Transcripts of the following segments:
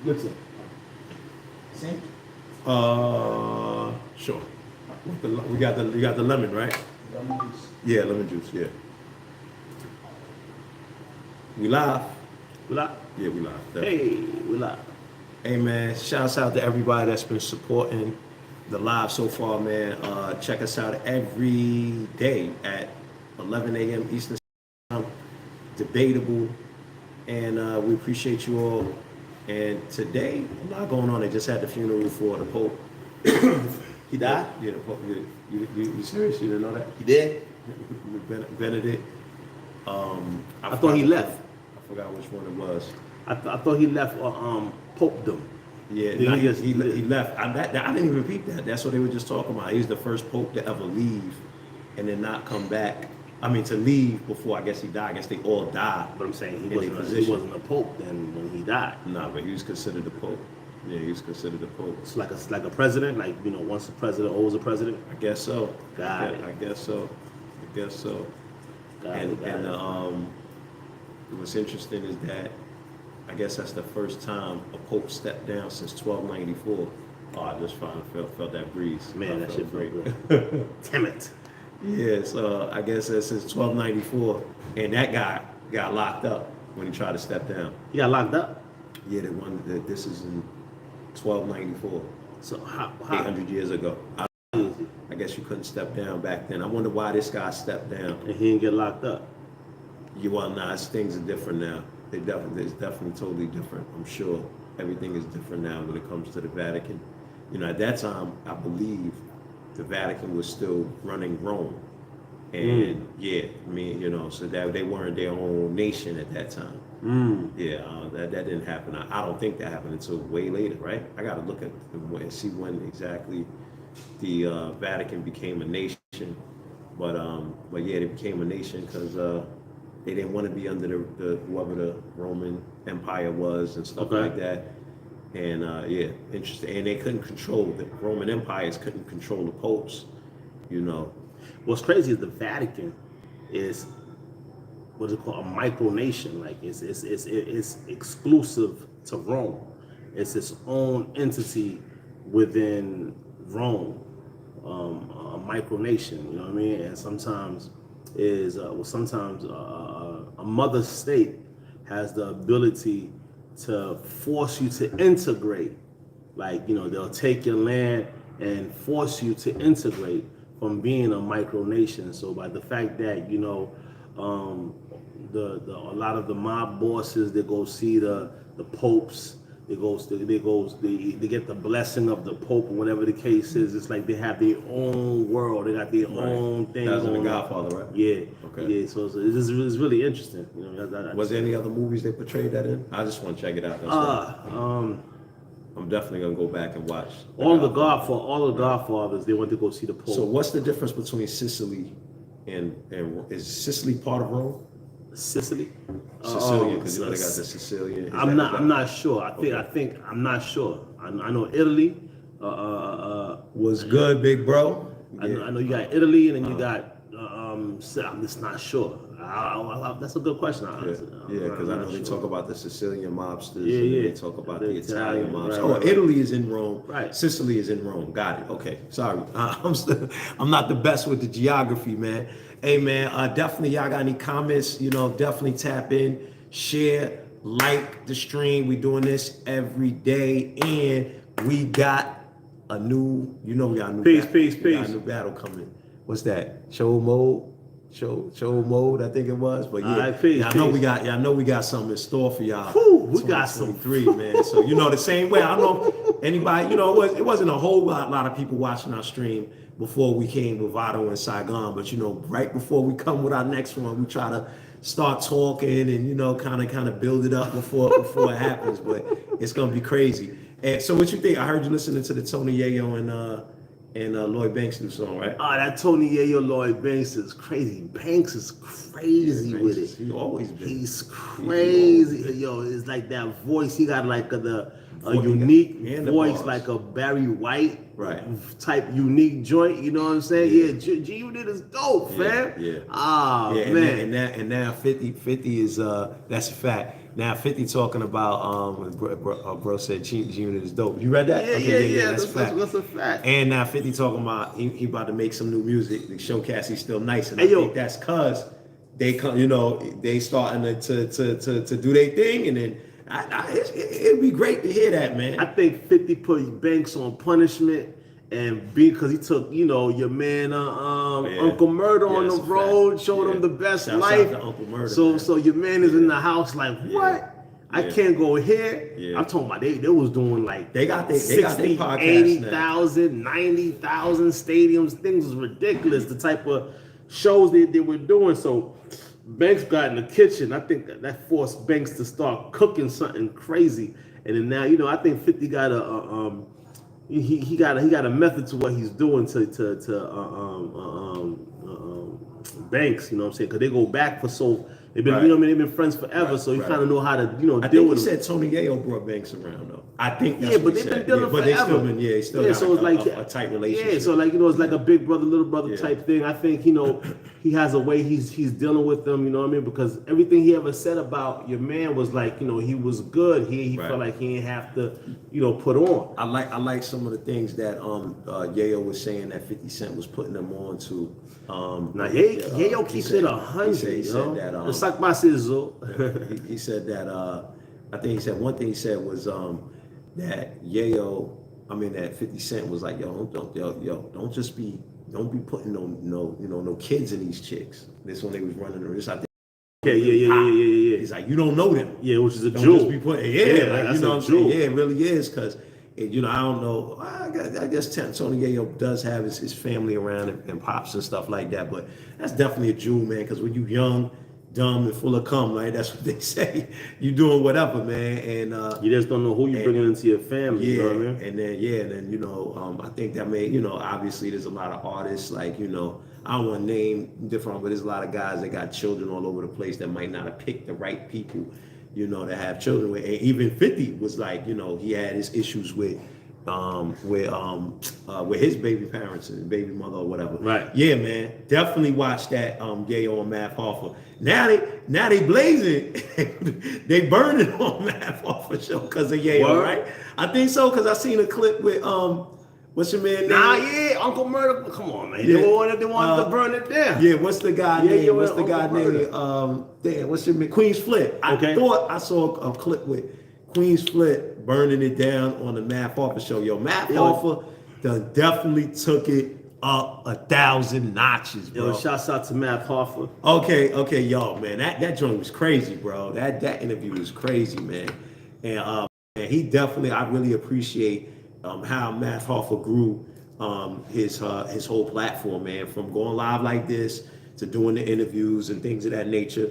Good sir. See? Sure. We got the lemon, right? Lemon juice. Yeah, lemon juice. Yeah. We live. We live? Yeah, we live. Definitely. Hey, we live. Hey man, shouts out to everybody that's been supporting the live so far, man. Check us out every day at 11 a.m. Eastern Time. Debatable, and we appreciate you all. And today, a lot going on. They just had the funeral for the Pope. He died? Yeah, the Pope. You serious? You didn't know that? He did? Benedict. I thought he left. I forgot which one it was. I thought he left popedom. Yeah, Did nah, he he left. I didn't even repeat that. That's what they were just talking about. He's the first pope to ever leave and then not come back. I mean, to leave before I guess he died. I guess they all died. But I'm saying in he their wasn't position. a pope then when he died. Nah, but he was considered the pope. Yeah, he was considered the pope. It's like a president, like once a president, always a president. I guess so. Got it. I guess so. Got And it. what's interesting is that I guess that's the first time a pope stepped down since 1294. Oh, I just finally felt that breeze. Man, I that felt shit great. great. Damn it. Yeah, so I guess that's since 1294, and that guy got locked up when he tried to step down. He got locked up. Yeah, the one that this is in 1294, So how 800 years ago. is he? I guess you couldn't step down back then. I wonder why this guy stepped down. And he didn't get locked up. Well, nah, things are different now. It's definitely totally different. I'm sure everything is different now when it comes to the Vatican. At that time, I believe the Vatican was still running Rome. And yeah, I mean, so that they weren't their own nation at that time. Yeah, that didn't happen. I don't think that happened until way later, right? I got to look at and see when exactly the Vatican became a nation. But yeah, they became a nation because they didn't want to be under the whoever the Roman Empire was and stuff like that. And yeah, interesting. And they couldn't control the Roman empires couldn't control the popes. What's crazy is the Vatican is what is it called, a micronation. Like it's exclusive to Rome. It's its own entity within Rome, a micronation. You know what I mean? And sometimes a mother state has the ability to force you to integrate. Like they'll take your land and force you to integrate from being a micronation. So by the fact that a lot of the mob bosses, they go see the popes, they get the blessing of the pope or whatever the case is. It's like they have their own world, they got their own thing. That was in going The on. Godfather, right? Yeah. Okay. Yeah. So it's really interesting. Was there any other movies they portrayed that in? I just want to check it out. That's why. I'm definitely gonna go back and watch. all the Godfathers, they went to go see the pope. So what's the difference between Sicily and is Sicily part of Rome? Sicily. Sicilian, because they got the Sicilian. I'm not sure. I think I'm not sure. I know Italy. Was good, big bro. I know you got Italy, and then you got. I'm just not sure. That's a good question. Yeah, because I know they talk about the Sicilian mobsters. Yeah. They talk about the Italian mobsters. Right. Italy is in Rome. Right. Sicily is in Rome. Got it. Okay. Sorry. I'm not the best with the geography, man. Hey, man. Definitely, y'all got any comments? Definitely tap in, share, like the stream. We doing this every day, and we got a new. We got a new. Peace. We got a new battle coming. What's that? Show mode, I think it was. But yeah, right, peace. I know we got something in store for y'all. We got some 2023, man. So the same way. I don't know anybody. It wasn't a whole lot of people watching our stream before we came with Vado and Saigon. But right before we come with our next one, we try to start talking and kind of build it up before it happens. But it's gonna be crazy. And so, what you think? I heard you listening to the Tony Yayo and Lloyd Banks new song, right? That Tony Yayo Lloyd Banks is crazy. Banks is crazy with it. He always been. He's crazy. Yo, it's like that voice. He got like a unique voice, like a Barry White type unique joint. You know what I'm saying? Yeah, G Unit is dope, fam. Yeah. Ah, yeah, man. And now 50 is that's a fact. Now 50 talking about bro said G Unit is dope. You read that? Yeah. That's That's a fact. And now 50 talking about he about to make some new music to showcase he's still nice, and Hey, I think that's cause they come, they starting to do their thing, and then it'd be great to hear that, man. I think 50 put Banks on punishment, and because he took, your man Uncle Murder on the road, showed him the best Shouts life. out to Uncle Murder, so your man is in the house like, what? I can't go here. Yeah. I'm talking about they was doing like They got their podcast 80,000, 90,000 stadiums. Things was ridiculous. The type of shows they were doing. So Banks got in the kitchen. I think that forced Banks to start cooking something crazy. And then now, I think 50 got he got a method to what he's doing to Banks. You know what I'm saying? Because they go back for they've been they've been friends forever. So you kind of know how to I deal think with he him. said Tony Yayo brought Banks around though. I think that's but they've been dealing but they forever. still been still so it's got like a tight relationship. Yeah, so it's like a big brother, little brother type thing. I think he has a way he's dealing with them. You know what I mean? Because everything he ever said about your man was like he was good. He felt like he didn't have to put on. I like some of the things that Yayo was saying that 50 Cent was putting them on to. Now Yayo keeps it 100. He said that it's like my sizzle. he said that I think he said one thing he said was that that 50 Cent was like, don't be putting no kids in these chicks. This when they was running this, I think. Yeah. He's like, you don't know them. Yeah, which is a don't jewel. Just be putting, that's what I'm saying? jewel. Yeah, it really is, because I don't know. I guess Tony Yayo does have his family around and pops and stuff like that, but that's definitely a jewel, man. Because when you young, dumb, and full of cum, right? That's what they say. You doing whatever, man, and you just don't know who you bringing into your family. Yeah, you know what I mean? and then I think that made obviously there's a lot of artists like I don't want to name different, but there's a lot of guys that got children all over the place that might not have picked the right people, to have children with. And even 50 was like, he had his issues with his baby parents and baby mother or whatever. Right. Yeah, man. Definitely watch that Yayo on Math Hoffa. Now they blazing. They burning on Math Hoffa show because of Yayo, right? I think so, because I seen a clip with what's your man name? Uncle Murder. Come on, man. Yeah. They wanted to burn it down. Yeah, what's the guy name? What's the guy Murder. name? What's your man? Queen's Flip. I thought I saw a clip with Queen's Flip burning it down on the Math Hoffa show. Math Hoffa done definitely took it up 1,000 notches, bro. Shouts out to Math Hoffa. Okay, yo, man, that joint was crazy, bro. That interview was crazy, man. And he definitely, I really appreciate how Math Hoffa grew his whole platform, man, from going live like this to doing the interviews and things of that nature.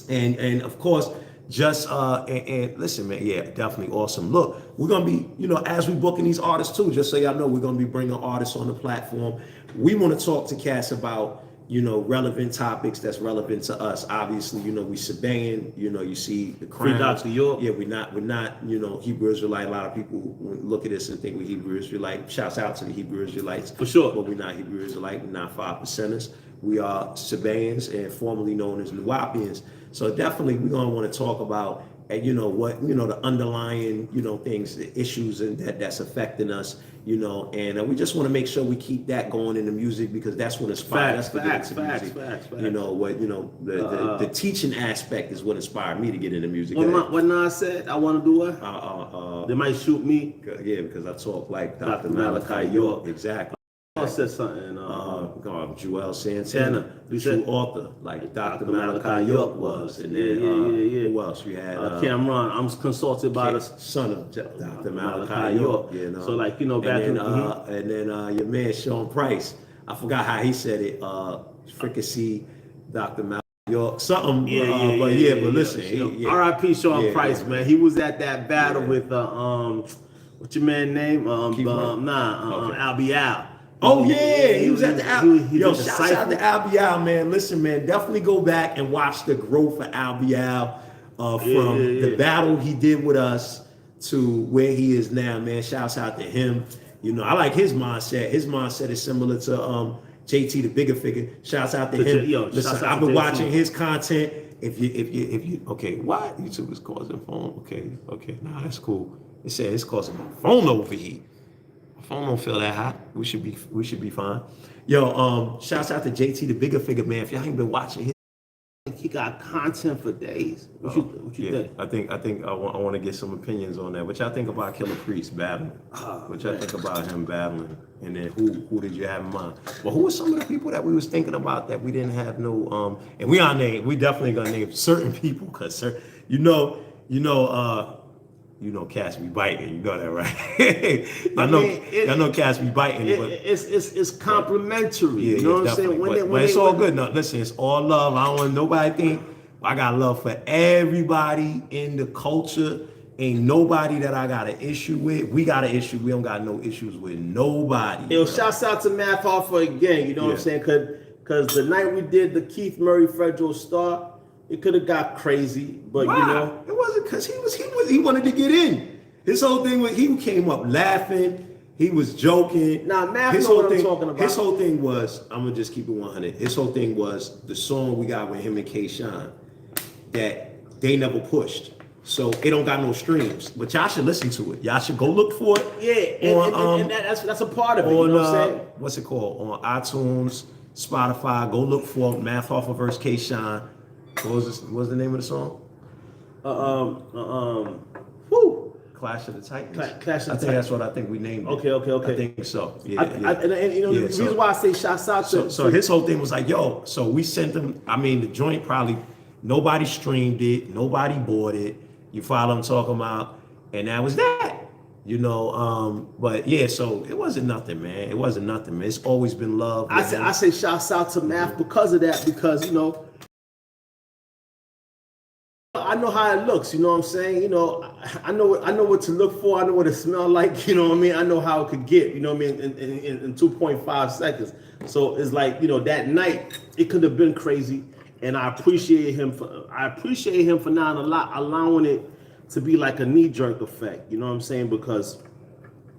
And of course, just and listen, man, yeah, definitely awesome. Look, we're gonna be, as we booking these artists too, just so y'all know, we're gonna be bringing artists on the platform. We want to talk to cats about relevant topics that's relevant to us. Obviously, we Sabaean, you see the Crown. Free Dr. York. Yeah, we're not Hebrew Israelite. A lot of people look at this and think we're Hebrew Israelite. Shouts out to the Hebrew Israelites. For sure. But we're not Hebrew Israelite. We're not 5%ers. We are Sabaeans and formerly known as Nuwapians. So definitely we're gonna want to talk about the underlying things, the issues and that's affecting us, and we just want to make sure we keep that going in the music, because that's what inspired us to get into music. Facts. The teaching aspect is what inspired me to get into music. What Nas said, I want to do what? They might shoot me. Yeah, because I talk like Dr. Malachi York. Exactly. I said something. Joel Santana, the true author, like Dr. Malachi York was. And then who else? We had Cameron. I'm consulted by the son of Dr. Malachi York. So back and then your man Sean Price. I forgot how he said it. Fricassee, Dr. Malachi York, something. But listen, R.I.P. Sean Price, man. He was at that battle with what's your man name? Al. Oh yeah, he was at the Al. Yo, shouts out to Al Bial, man. Listen, man, definitely go back and watch the growth of Al Bial from the battle he did with us to where he is now, man. Shouts out to him. I like his mindset. His mindset is similar to JT the bigger figure. Shouts out to him. Listen, I've been watching his content. If you okay, why YouTube is causing phone? Okay, nah, that's cool. It said it's causing my phone overheat. My phone don't feel that hot. We should be fine. Yo, shouts out to JT the bigger figure, man. If y'all ain't been watching his, he got content for days. What you think? I think I want to get some opinions on that. What y'all think about Killer Priest battling? What y'all think about him battling? And then who did you have in mind? Well, who were some of the people that we was thinking about that we didn't have no and we definitely gonna name certain people because you know cats be biting. You know that, right? I know cats be biting. It's complimentary. Yeah, you know what I'm saying? But it's all good. No, listen, it's all love. I don't want nobody think I got love for everybody in the culture. Ain't nobody that I got an issue with. We got an issue. We don't got no issues with nobody. Yo, shouts out to Math Hoffa again. You know what I'm saying? Because the night we did the Keith Murray Federal Star, it could have got crazy, but Why? you know, it wasn't because he wanted to get in. His whole thing was he came up laughing. He was joking. Nah, Math know what I'm talking about. His whole thing was, I'm gonna just keep it 100. His whole thing was the song we got with him and K Shine that they never pushed. So it don't got no streams, but y'all should listen to it. Y'all should go look for it. Yeah, and that's a part of it. You know what I'm saying? What's it called? On iTunes, Spotify. Go look for Math Hoffa versus K Shine. What was the name of the song? Clash of the Titans. Clash of the I think that's what I think we named it. Okay. I think so. Yeah. And you know, the reason why I say shouts out to so his whole thing was like, yo, so we sent them. I mean, the joint probably nobody streamed it, nobody bought it. You follow what I'm talking about, and that was that. You know, but yeah, so it wasn't nothing, man. It wasn't nothing, man. It's always been love. I say shouts out to Math because of that, because you know, I know how it looks. You know what I'm saying? You know, I know what to look for. I know what it smell like. You know what I mean? I know how it could get. You know what I mean? In 2.5 seconds. So it's like, you know, that night it could have been crazy, and I appreciate him for not allowing it to be like a knee-jerk effect. You know what I'm saying? Because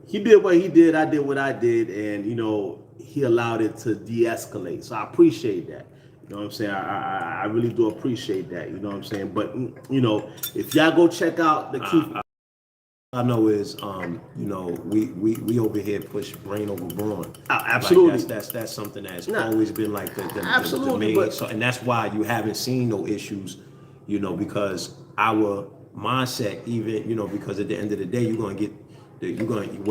he did what he did, I did what I did, and you know, he allowed it to de-escalate. So I appreciate that. You know what I'm saying? I really do appreciate that. You know what I'm saying? But you know, if y'all go check out the Keith, I know is you know, we over here push brain over brawn. Absolutely. Like that's something that's always been like the absolutely. main. So, and that's why you haven't seen no issues, you know, because our mindset, even, you know, because at the end of the day, when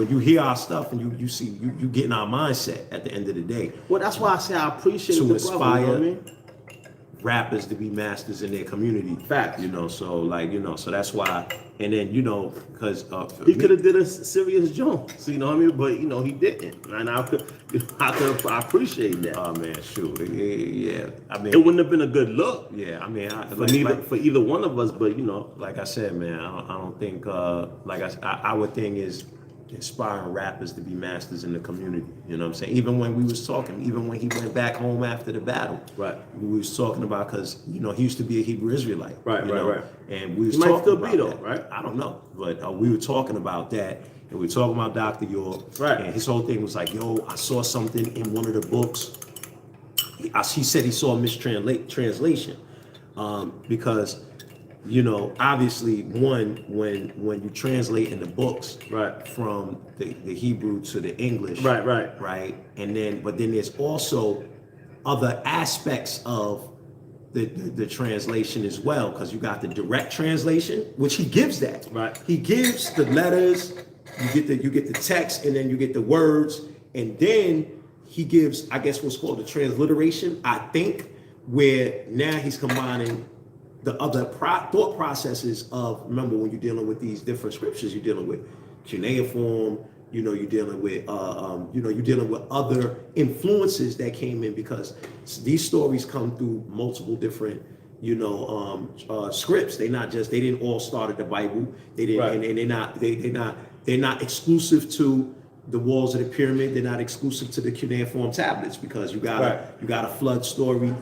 you hear our stuff and you see you get in our mindset at the end of the day. Well, that's why I say I appreciate to the inspire brother, you know what I mean? Rappers to be masters in their community. Fact. You know, so like, you know, so that's why. And then, you know, because he could have did a serious jump, so you know what I mean, but you know he didn't, and I appreciate that. Oh man, shoot, yeah. I mean, it wouldn't have been a good look. Yeah, I mean, for either one of us, but you know, like I said, man, I don't think our thing is inspiring rappers to be masters in the community. You know what I'm saying? Even when we was talking, even when he went back home after the battle, right? We was talking about, because you know he used to be a Hebrew Israelite, right, and we was he talking might still about be though, that. right? I don't know, but we were talking about that, and we were talking about Dr. York, right? And his whole thing was like, yo, I saw something in one of the books. He said he saw a mistranslation, because, you know, obviously, when you translate in the books, right, from the Hebrew to the English, right, and then there's also other aspects of the translation as well, because you got the direct translation, which he gives that, right. He gives the letters, you get the text, and then you get the words, and then he gives, I guess, what's called the transliteration, I think, where now he's combining the other thought processes of, remember, when you're dealing with these different scriptures, you're dealing with cuneiform, you know, you're dealing with you're dealing with other influences that came in, because these stories come through multiple different, you know, scripts. They didn't all start at the Bible. They didn't, right. and they're not exclusive to the walls of the pyramid. They're not exclusive to the cuneiform tablets, because you got a flood story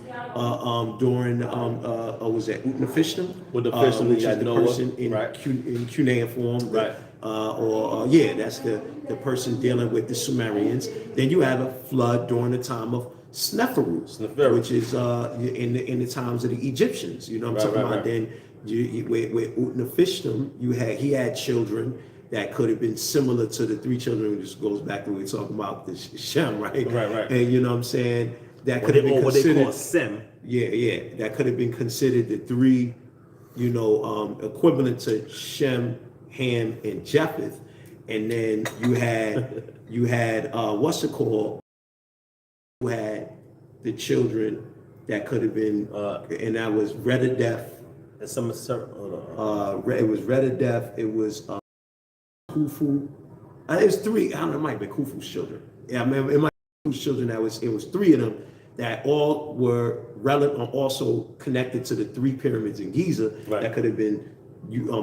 during was that Utnapishtim, with the fish, which is the Noah, person in cuneiform, right? That's the person dealing with the Sumerians. Then you have a flood during the time of Sneferu, which is in the times of the Egyptians. You know what I'm talking about? Then with Utnapishtim, he had children that could have been similar to the three children. This goes back to what we were talking about the Shem, right? Right. And you know what I'm saying? That could have been what considered they call Sem. Yeah. That could have been considered the three, equivalent to Shem, Ham, and Japheth. And then you had what's it called? You had the children that could have been, and that was Redadeth. And some It was Redadeth. It was Khufu. It was three. I don't know. It might have been Khufu's children. Yeah, I mean, it might be Khufu's children. It was three of them that all were relevant, also connected to the three pyramids in Giza. Right. That could have been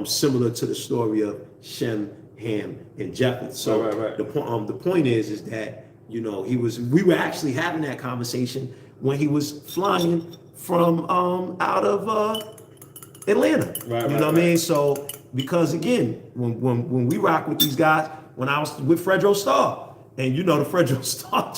similar to the story of Shem, Ham, and Japheth. So right. the point is that we were actually having that conversation when he was flying from out of Atlanta. Right, what I mean? So because again, when we rock with these guys, when I was with Fredro Starr, and the Fredro Starr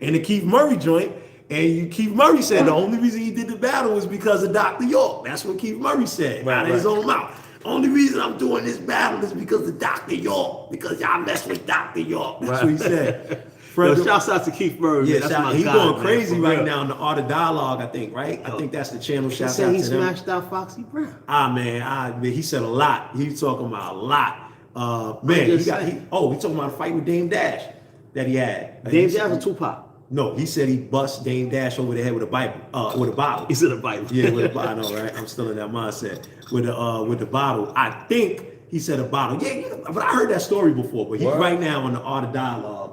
and the Keith Murray joint, and Keith Murray said the only reason he did the battle was because of Dr. York. That's what Keith Murray said out of his own mouth. Only reason I'm doing this battle is because of Dr. York, because y'all mess with Dr. York. That's what he said. Shouts out to Keith Murray. Yeah, he's going man, crazy right now in the Art of Dialogue, I think, right? I think that's the channel. Shouts out to he them. smashed out Foxy Brown. Man, he said a lot. He's talking about a lot. He talking about a fight with Dame Dash that he had. Dame Dash or Tupac? No, he said he bust Dame Dash over the head with a bottle. He said a Bible. Yeah, with a bottle. I know, right? I'm still in that mindset. With the bottle. I think he said a bottle. Yeah, but I heard that story before. But he's right now on the Art of Dialogue.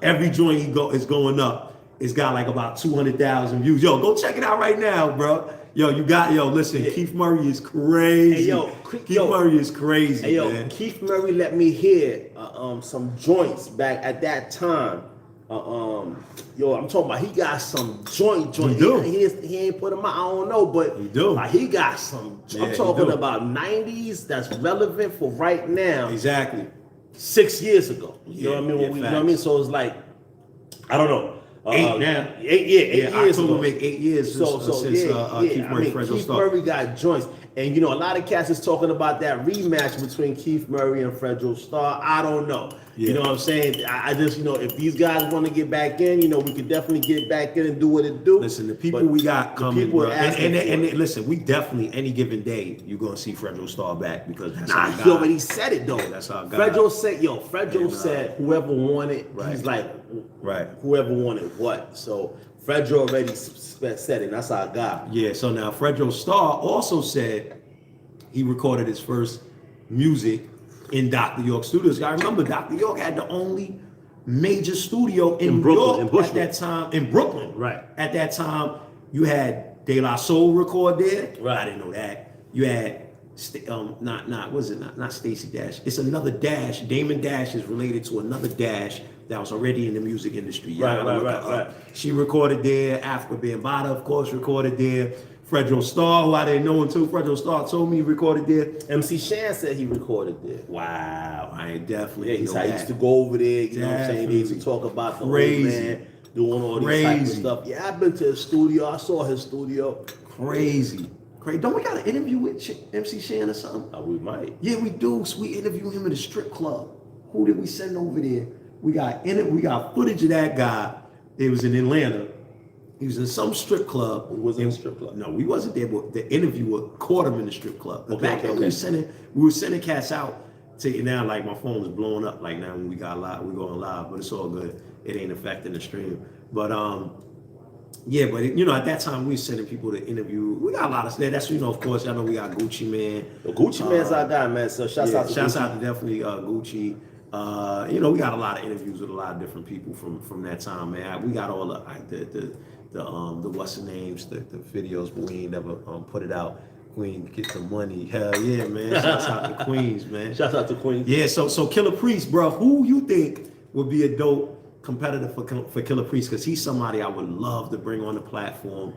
Every joint is going up. It's got like about 200,000 views. Yo, go check it out right now, bro. Listen, Keith Murray is crazy. Hey, Keith Murray is crazy, man. Keith Murray let me hear some joints back at that time. I'm talking about he got some joint. He do. He ain't put them out. I don't know, but he do. Like, he got some. Yeah, I'm talking about 90s that's relevant for right now. Exactly. 6 years ago. You know what I mean? Yeah, you know what I mean? So it's like, I don't know. 8 now. 8 years October ago. make 8 years since Keith Murray, Fredro Keith Starr. Murray got joints. And a lot of cats is talking about that rematch between Keith Murray and Fredro Starr. I don't know. Yeah. You know what I'm saying? I just, if these guys want to get back in, we could definitely get back in and do what it do. Listen, the people we got coming, bro. And listen, we definitely, any given day, you're going to see Fredro Starr back because that's our guy. He already said it, though. Yeah, that's our guy. Fredro said whoever wanted, he's like, whoever wanted what. So Fredro already said it. That's our guy. Yeah, so now Fredro Starr also said he recorded his first music in Dr. York Studios. I remember Dr. York had the only major studio in Brooklyn at that time. In Brooklyn, right? At that time, you had De La Soul record there. Right. I didn't know that. You had not Stacey Dash. It's another Dash. Damon Dash is related to another Dash that was already in the music industry. Right. She recorded there. Africa Bambaataa, of course, recorded there. Fredro Starr, who I didn't know until Fredro Starr told me he recorded there. MC Shan said he recorded there. Wow, I definitely he know said that. I used to go over there, you know what I'm saying? They used to talk about the old man doing all this type of stuff. Yeah, I've been to his studio. I saw his studio. Crazy. Don't we got an interview with MC Shan or something? We might. Yeah, we do. So we interview him in a strip club. Who did we send over there? We got footage of that guy. It was in Atlanta. He was in some strip club. We wasn't in the strip club. No, we wasn't there, but the interviewer caught him in the strip club. But back then, okay. we were sending cats out to now, like my phone was blowing up. Like now when we got live, we going live, but it's all good. It ain't affecting the stream. But at that time we were sending people to interview. We got a lot of stuff. That's of course, y'all know we got Gucci Man. Well, Gucci Man's our guy, man. So shouts out to definitely Gucci. We got a lot of interviews with a lot of different people from that time, man. We got all the what's the names, the videos, but we ain't never put it out. Queen get the money. Hell yeah, man. Shouts out to Queens, man. Shouts out to Queens. Yeah, so Killer Priest, bro, who you think would be a dope competitor for Killer Priest? Because he's somebody I would love to bring on the platform.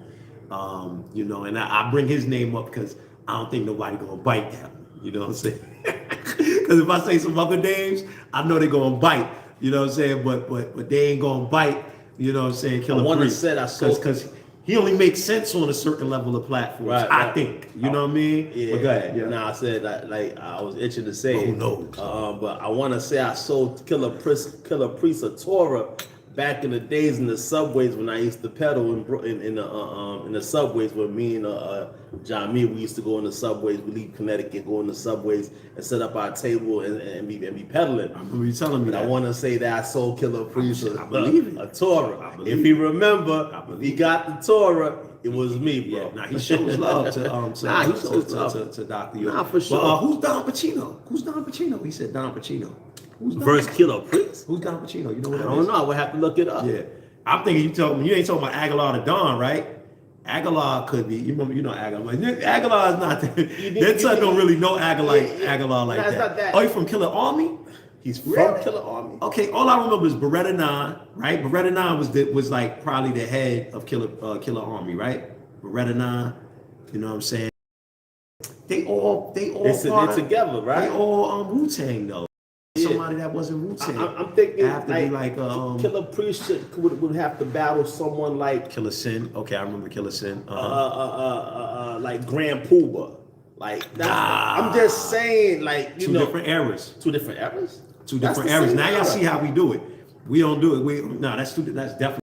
And I bring his name up because I don't think nobody gonna bite that one. You know what I'm saying? Because if I say some other names, I know they're gonna bite. You know what I'm saying? But they ain't gonna bite You know what I'm saying? Killer One Priest. said I saw because he only makes sense on a certain level of platforms. Right, I right. think. You know what I mean? Yeah. But go ahead. Yeah. Nah, I said like I was itching to say. Well, who it. knows? But I want to say I sold Killer Priest a Torah back in the days in the subways when I used to pedal in the subways with me and John Me. We used to go in the subways. We leave Connecticut, go in the subways, and set up our table and be pedaling. I remember you telling me But that. I want to say that I sold Killer Priest I believe it. a Torah. I believe If he remember, believe he it. got the Torah. It was me, bro. Yeah, he shows love to he shows love. to Dr. York. Nah, for sure. But who's Don Pacino? Who's Don Pacino? He said Don Pacino. Who's Don Verse Pacino? Killer Priest? Who's Don Pacino? You know what I that don't is? know. I would have to look it up. Yeah. I'm thinking you ain't talking about Aguilar to Don, right? Aguilar could be, you know Aguilar. Aguilar is not that son don't really know Aguilar like That's not that. Oh, he from Killer Army? He's from Really? Killer Army. Okay, all I remember is Beretta 9, right? Beretta 9 was like probably the head of Killer Army, right? Beretta 9, you know what I'm saying? They all They're together, right? They all Wu-Tang though. Yeah. Somebody that wasn't Wu-Tang. I'm thinking have to be like Killer Priest would have to battle someone like Killer Sin. Okay, I remember Killer Sin. like Grand Pooba. Like I'm just saying, like Two different eras. Two different eras. Two That's different the eras. same Now y'all era. see how we do it. We don't do it. That's definitely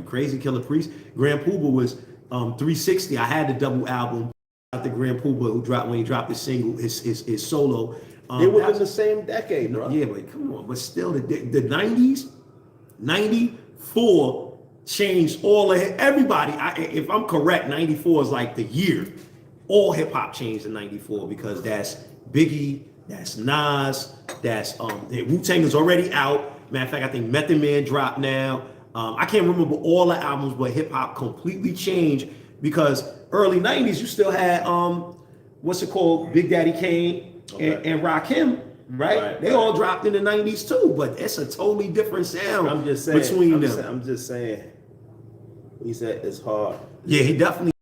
crazy. Killer Priest. Grand Pooba was 360. I had the double album. The Grand Pooba who dropped when he dropped his single, his solo. They were in the same decade, bro. Yeah, but come on. But still, the 90s, 94 changed all of everybody. If I'm correct, 94 is like the year. All hip hop changed in 94 because that's Biggie, that's Nas, that's Wu-Tang is already out. Matter of fact, I think Method Man dropped now. I can't remember all the albums, but hip hop completely changed because early 90s you still had what's it called? Big Daddy Kane and Rakim, right? They all dropped in the 90s too, but it's a totally different sound. I'm just saying between them. I'm just saying. He said it's hard. Yeah, he definitely.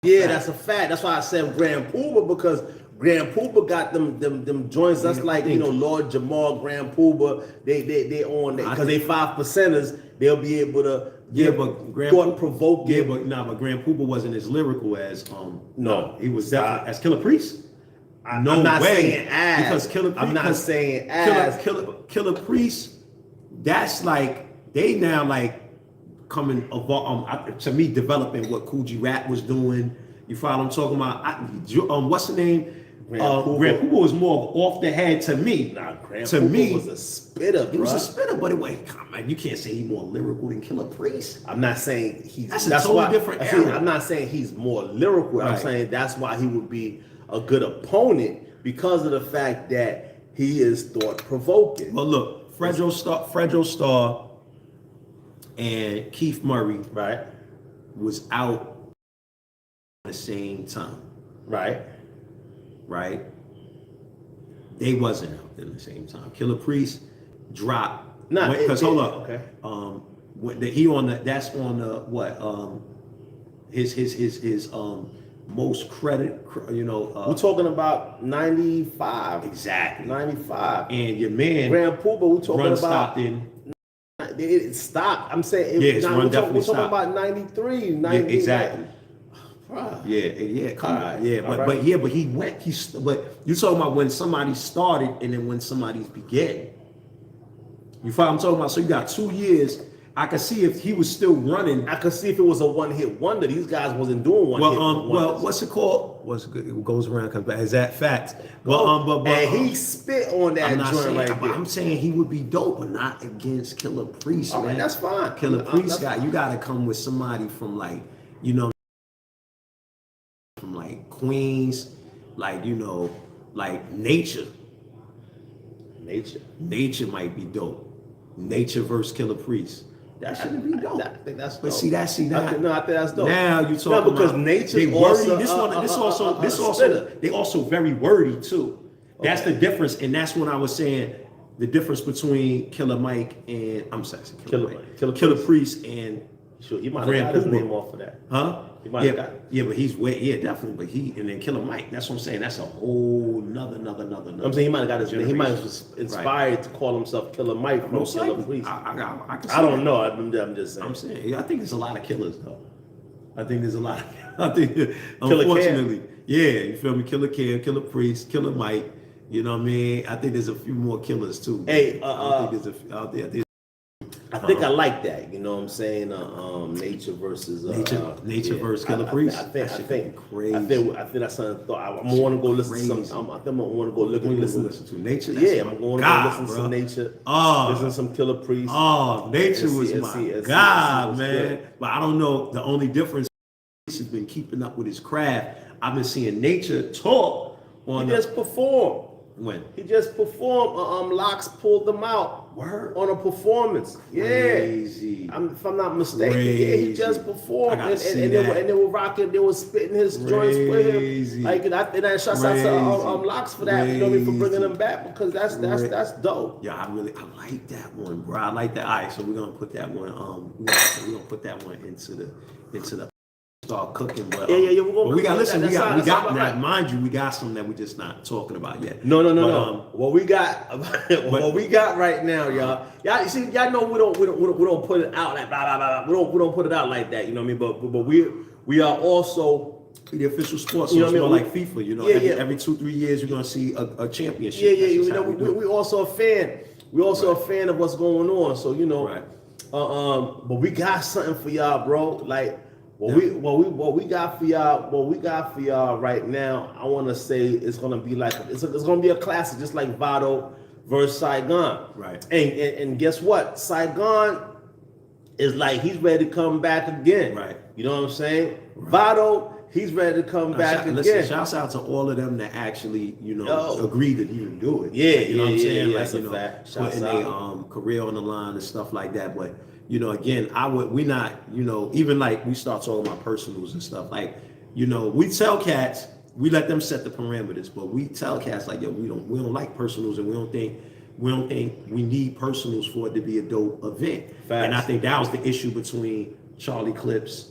Yeah, that's a fact. That's why I said Grand Pooba because Grand Pooba got them joints. That's like Lord Jamal, Grand Pooba. They on that because they 5%ers. They'll be able to but Grand thought provoking. Yeah, but Grand Pooba wasn't as lyrical as No, he was definitely as Killer Priest. I'm not saying as because Killer Priest. I'm not saying as Killer Priest. That's like they now like coming to me developing what Cool G Rap was doing. You follow what I'm talking about? What's the name? Grand Pooba was more of off the head to me. Nah, Grand to Pooba me was a spitter, bro. He was a spitter, but come on, you can't say he's more lyrical than Killer Priest. I'm not saying he's. That's a totally different era. I'm not saying he's more lyrical. Right. I'm saying that's why he would be a good opponent because of the fact that he is thought provoking. Well, look, Fredro Starr and Keith Murray, right, was out at the same time, right. They wasn't out at the same time. Killer Priest dropped. Because hold up. Okay. That's on the what? His most credit. We're talking about 95. Exactly. 95. And your man Grand Pooba. We're talking run about. Stopped in. It stopped. I'm saying. We're talking about 93. 90, yeah, exactly. Right. Yeah, come on. Right. Yeah, but he went. But you talking about when somebody started and then when somebody's began. You follow what I'm talking about? So you got 2 years. I could see if he was still running. I could see if it was a one-hit wonder. These guys wasn't doing one-hit wonders. Well, what's it called? What's good? It goes around, comes back. Is that fact? But and he spit on that joint right there. I'm saying he would be dope, but not against Killer Priest. All right, that's fine. Killer Priest you got to come with somebody from like from like Queens, like like Nature. Nature might be dope. Nature versus Killer Priest. That shouldn't be dope. I think that's dope. But see that. I think that's dope. Now you talking because about Nature's wordy. also This also they also very wordy too. That's the difference, and that's when I was saying the difference between Killer Mike and Killer Priest and Sure, he might Grand have got his Puma. name off of that. Huh? He might Yeah, have got it. yeah, but he's way, yeah, definitely. But and then Killer Mike. That's what I'm saying. That's a whole another. I'm saying he might have got his name. He might have generation. was inspired to call himself Killer Mike from Most Killer likely. Priest. I can see I don't that. know. I'm just saying. I'm saying, yeah, I think there's a lot of killers though. I think there's a lot. I think, Killer unfortunately, yeah, you feel me? Killer Cam, Killer Priest, Killer Mike. You know what I mean? I think there's a few more killers too. Hey, I don't think there's a few out there. I think I like that. You know what I'm saying? Nature versus Nature versus Killer Priest. I think That shit could be crazy. I think that's something. I'm gonna want to go listen to some. I think I'm gonna want to go listen to Nature. That's Yeah, I'm going to go listen to some Nature. Listen to some Killer Priest. Oh, Nature was my God, man. Good. But I don't know. The only difference is he's been keeping up with his craft. I've been seeing Nature talk on. He just performed. When? He just performed. Locks pulled them out. Word? On a performance. Crazy. Yeah. If I'm not mistaken, Crazy. yeah, he just performed. I gotta see and that. they were rocking, they were spitting his joints with him. Crazy. Like, and I shouts out to Locks for that, you know what I mean, for bringing him back, because that's dope. Yeah, I like that one, bro. I like that. All right, so we're gonna put that one. We're gonna put that one into the start cooking. But Yeah. But we got listen. We got that. now, mind you, we got some that we're just not talking about yet. No. But, What we got right now, y'all. Y'all see, y'all know we don't put it out like blah blah blah. We don't put it out like that. You know what I mean? But we are also the official sports, you know so what I it's mean? more like FIFA. You know, Yeah, every 2-3 years you're gonna see a championship. Yeah. That's just You know, how we do it. we also a fan. We also a fan of what's going on. So you know, Right. But we got something for y'all, bro. Like what we got for y'all right now. I want to say it's gonna be like it's gonna be a classic, just like Vado versus Saigon. Right. And guess what? Saigon is like he's ready to come back again. Right. You know what I'm saying? Vado, he's ready to come back again. Listen, shouts out to all of them that actually, agreed to even do it. Yeah, you know what I'm saying? yeah, like, that's a fact. Shouts putting their career on the line and stuff like that. But again, we not, even like we start talking about personals and stuff. Like, we tell cats, we let them set the parameters, but we tell cats like, yo, we don't like personals, and we don't think we need personals for it to be a dope event. Facts. And I think that was the issue between Charlie Clips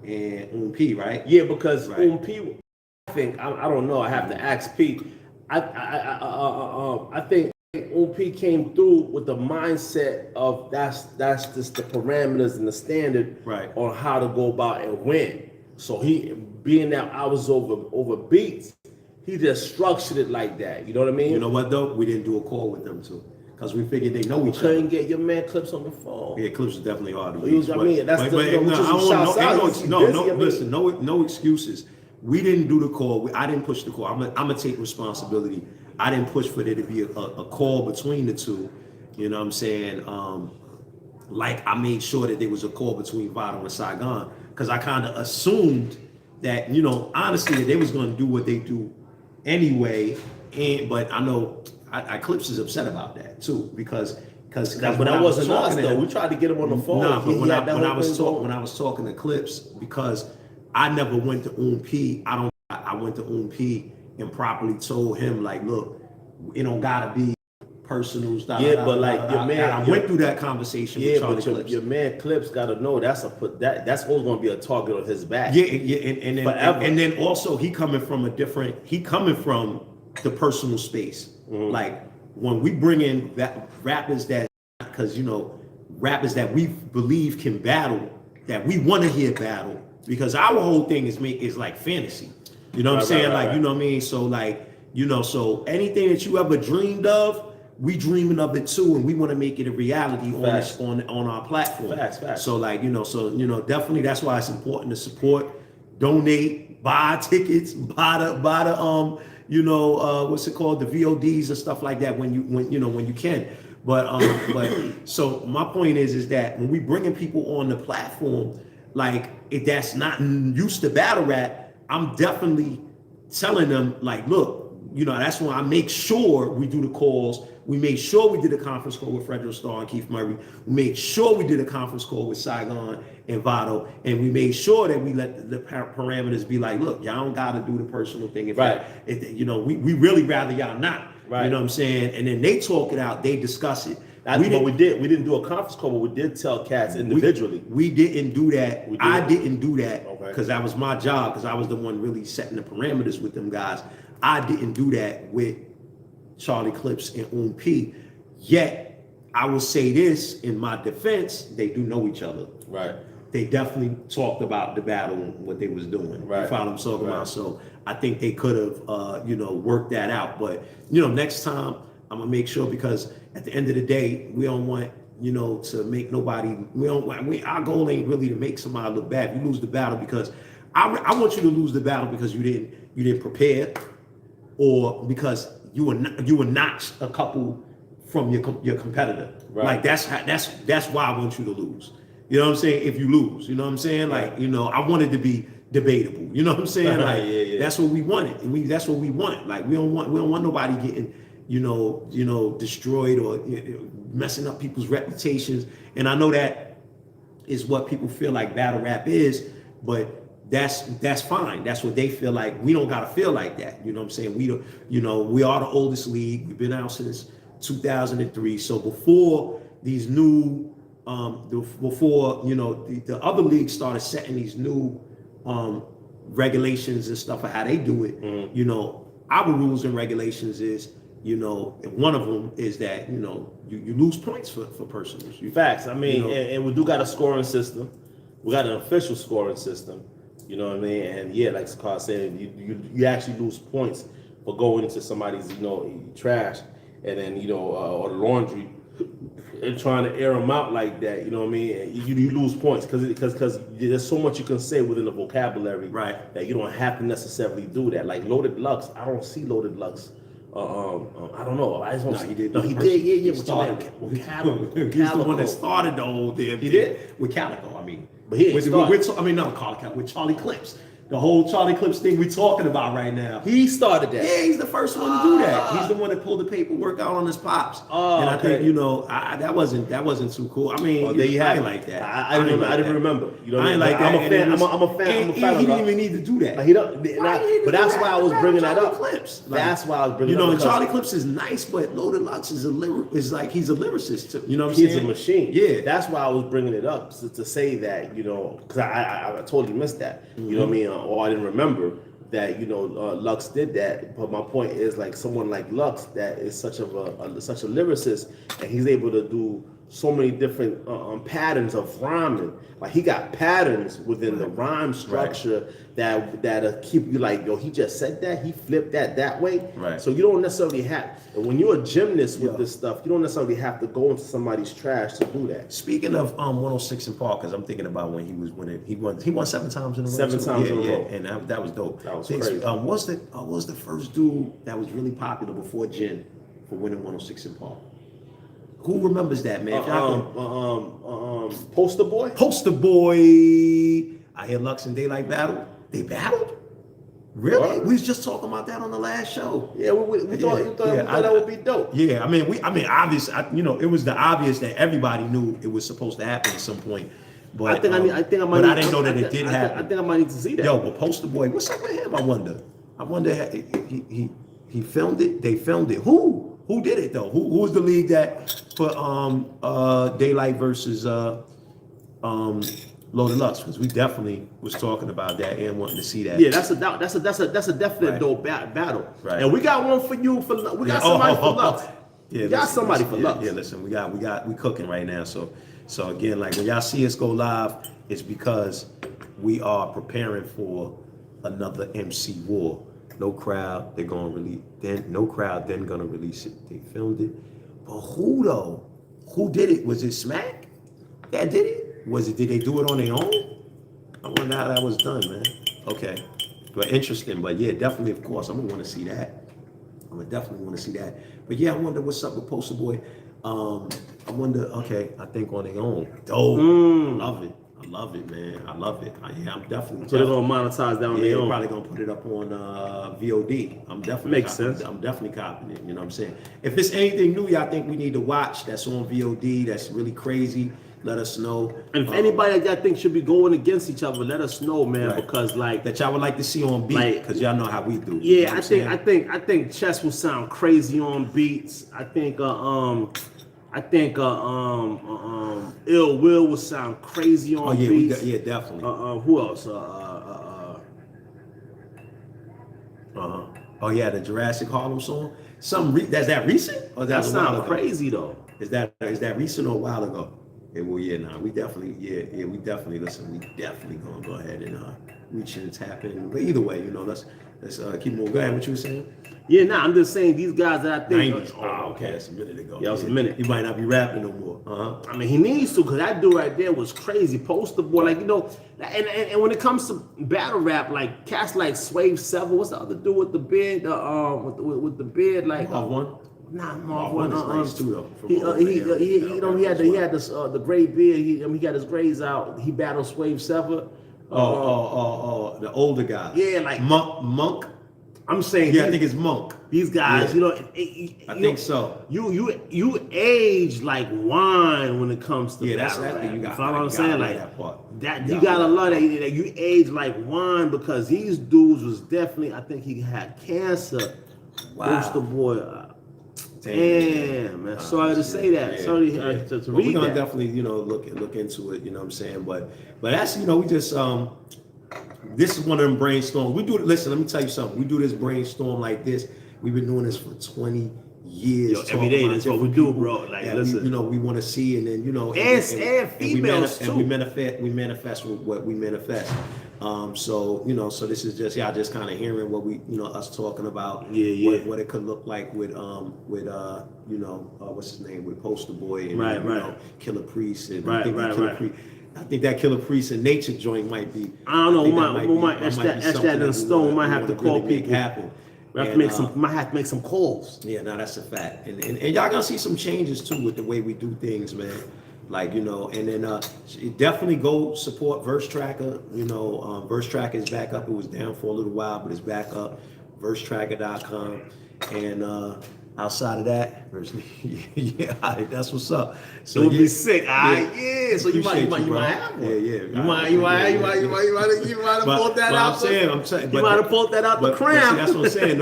and P, right? Yeah, because Right. P, I think I don't know. I have to ask P. I think P came through with the mindset of that's just the parameters and the standard Right. on how to go about and win. So he, being that I was over beats, he just structured it like that. You know what I mean? You know what though? We didn't do a call with them too, because we figured they know You each other. couldn't get your man Clips on the phone. Yeah, Clips is definitely hard to He was- reach. I mean, that's the- which is a shouts out. Listen, no excuses. We didn't do the call. I didn't push the call. I'm gonna take responsibility. I didn't push for there to be a call between the two. You know what I'm saying? Like I made sure that there was a call between Vado and Saigon, because I kind of assumed that, honestly, that they was gonna do what they do anyway. But I know Clips is upset about that too, because But that wasn't us though. We tried to get him on the phone. Nah, but He when had that I whole was thing when I was talking to Clips, because I never went to P. I went to P and properly told him, like, look, it don't gotta be personals. Yeah, but like your man, I went through that conversation with Charlie Clips. your man Clips got to know that's always going to be a target on his back. Yeah, and then Forever. and then also he coming from the personal space. Mm-hmm. Like when we bring in that rappers that, because rappers that we believe can battle, that we want to hear battle, because our whole thing is like fantasy. You know what I'm saying? Like, you know what I mean? So like, so anything that you ever dreamed of, we dreaming of it too, and we want to make it a reality on our platform. Facts. So like, definitely that's why it's important to support, donate, buy tickets, buy the what's it called, the VODs and stuff like that when you can. But so my point is that when we bringing people on the platform, like if that's not used to battle rap, I'm definitely telling them, like, look, that's why I make sure we do the calls. We made sure we did a conference call with Frederick Starr and Keith Murray. We made sure we did a conference call with Saigon and Vado, and we made sure that we let the parameters be like, look, y'all don't got to do the personal thing. We really rather y'all not. Right. You know what I'm saying? And then they talk it out, they discuss it. But we didn't do a conference call, but we did tell cats individually. We didn't do that. I didn't do that Okay. because that was my job, because I was the one really setting the parameters with them guys. I didn't do that with Charlie Clips and P. Yet, I will say this in my defense, they do know each other. Right. They definitely talked about the battle and what they was doing. Right. You follow what I'm talking about? So I think they could have, worked that out. But, next time I'm going to make sure, because at the end of the day, we don't want, to make nobody, our goal ain't really to make somebody look bad. You lose the battle because, I want you to lose the battle because you didn't prepare, or because you were notched a couple from your competitor. Right. Like that's why I want you to lose. You know what I'm saying? If you lose, you know what I'm saying? Like, I wanted to be debatable. You know what I'm saying? Like, Yeah. that's what we wanted. And that's what we want. Like, we don't want nobody getting, destroyed or messing up people's reputations. And I know that is what people feel like battle rap is, but that's fine. That's what they feel like. We don't gotta feel like that. You know what I'm saying? We don't, we are the oldest league. We've been out since 2003. So before these new the other leagues started setting these new regulations and stuff of how they do it. Our rules and regulations is, one of them is that you lose points for personals. Facts. I mean, and we do got a scoring system. We got an official scoring system. You know what I mean? And yeah, like Carl said, you actually lose points for going into somebody's trash, and then or the laundry, and trying to air them out like that. You know what I mean? And you lose points because there's so much you can say within the vocabulary, right? That you don't have to necessarily do that. Like Loaded Lux, I don't see Loaded Lux. I don't know. I just don't. He did. No, he did. Yeah. He's the one that started the whole damn thing. He did with Calico. I mean, but he with Charlie Clips. The whole Charlie Clips thing we're talking about right now. He started that. Yeah, he's the first one to do that. He's the one that pulled the paperwork out on his pops. And I think that wasn't too cool. I mean, there you I have ain't it. like that. I didn't remember. You know, I ain't like that. I'm a fan. I'm a fan. He didn't even need to do that. Like, he don't. But that's why I was bringing that up. Clips. That's why I was bringing it up. Charlie Clips is nice, but Loaded Lux is he's a lyricist too. You know what I'm saying? He's a machine. Yeah. That's why I was bringing it up to say that because I totally missed that. You know what I mean? Or I didn't remember that Lux did that. But my point is, like, someone like Lux that is such a lyricist, and he's able to do so many different patterns of rhyming. Like, he got patterns within the rhyme structure that'll keep you like, he just said that, he flipped that way. Right. So you don't necessarily have, when you're a gymnast with this stuff, you don't necessarily have to go into somebody's trash to do that. Speaking of 106 in Park, because I'm thinking about when he was winning, he won 7 times in a row. 7 times in a row. And that was dope. That was crazy. Was the first dude that was really popular before Jin for winning 106 in Park? Who remembers that, man? Poster Boy? Poster Boy. I hear Lux and Daylight battled. They battled? Really? What? We was just talking about that on the last show. Yeah, we thought that would be dope. Yeah, I mean, obvious. It was the obvious that everybody knew it was supposed to happen at some point. But I think I might. But I didn't know that it did happen. I think I might need to see that. Yo, but Poster Boy, what's up with him? I wonder. He filmed it. They filmed it. Who did it though? Who was the league that put Daylight versus Loaded Lux? Because we definitely was talking about that and wanting to see that. Yeah, that's a definite dope battle. Right. And we got one for you we got somebody for Lux. Yeah, we got somebody for Lux. Yeah, listen, we cooking right now. So again, like when y'all see us go live, it's because we are preparing for another MC war. No crowd, they're gonna release. Then no crowd, then gonna release it. They filmed it, but who though? Who did it? Was it Smack that did it? Did they do it on their own? I wonder how that was done, man. Okay, but interesting. But yeah, definitely, of course, I'm gonna want to see that. I'm gonna definitely want to see that. But yeah, I wonder what's up with Poster Boy. I wonder. Okay, I think on their own. Dope. I love it, man. I love it. I'm definitely. So they're gonna monetize that on their own. Probably gonna put it up on VOD. I'm definitely Makes sense. I'm definitely copying it. You know what I'm saying? If it's anything new, y'all think we need to watch that's on VOD, that's really crazy, let us know. And if anybody that y'all think should be going against each other, let us know, man. Right. Because like that y'all would like to see on beat, because y'all know how we do. Yeah, you know I think Chess will sound crazy on beats. I think I think Ill Will would sound crazy on beats. yeah, definitely. Who else? Oh yeah, the Jurassic Harlem song. That's that recent, or That that's a while sound ago? crazy though. Is that recent or a while ago? Yeah, well, yeah, nah, we definitely listen. We definitely gonna go ahead and reach and tap in. But either way, let's keep moving. Go ahead. What you were saying? Yeah, I'm just saying these guys that I think. 90s. Oh, okay, that's a minute ago. Yeah, it was a minute. He might not be rapping no more. I mean, he needs to, because that dude right there was crazy. Poster boy, like, and when it comes to battle rap, like cats like Swave Seven, what's the other dude with the beard? With the beard, like One. Nah, Marv Marv One is one. nice too, though. He had the gray beard. He got his grays out. He battled Swave Seven. The older guy. Yeah, like Monk. I'm saying. Yeah, I think it's Monk. These guys, I think so. You age like wine when it comes to battle rap. You got. You know what I'm saying? Like that part. You gotta love that you age like wine, because these dudes was definitely. I think he had cancer. Wow. Poster boy. Damn, man. Sorry to say that. Yeah, Sorry yeah. to read We're gonna that. definitely, look into it. You know what I'm saying? But that's, we just this is one of them brainstorms. We do it. Listen, let me tell you something. We do this brainstorm like this. We've been doing this for 20 years. Yo, every day, that's what we do, bro. Like, listen, we want to see, and then and females too. And we manifest what we manifest. So this is just y'all just kind of hearing what we us talking about. What it could look like with what's his name, with Poster Boy and Killer Priest and I think that Killer Priest and Nature joint might be. I don't know. We might etch that in stone. We might have to call really people. Happen. Might have to make some calls. Yeah, no, that's a fact. And y'all gonna see some changes too with the way we do things, man. Like, and then definitely go support Verse Tracker. Verse Tracker is back up. It was down for a little while, but it's back up. VerseTracker.com. And outside of that, yeah, that's what's up. So it would be sick. Yeah. So you might have one. Yeah. You might have pulled that out. I'm saying. You might have pulled that out the cram. That's what I'm saying.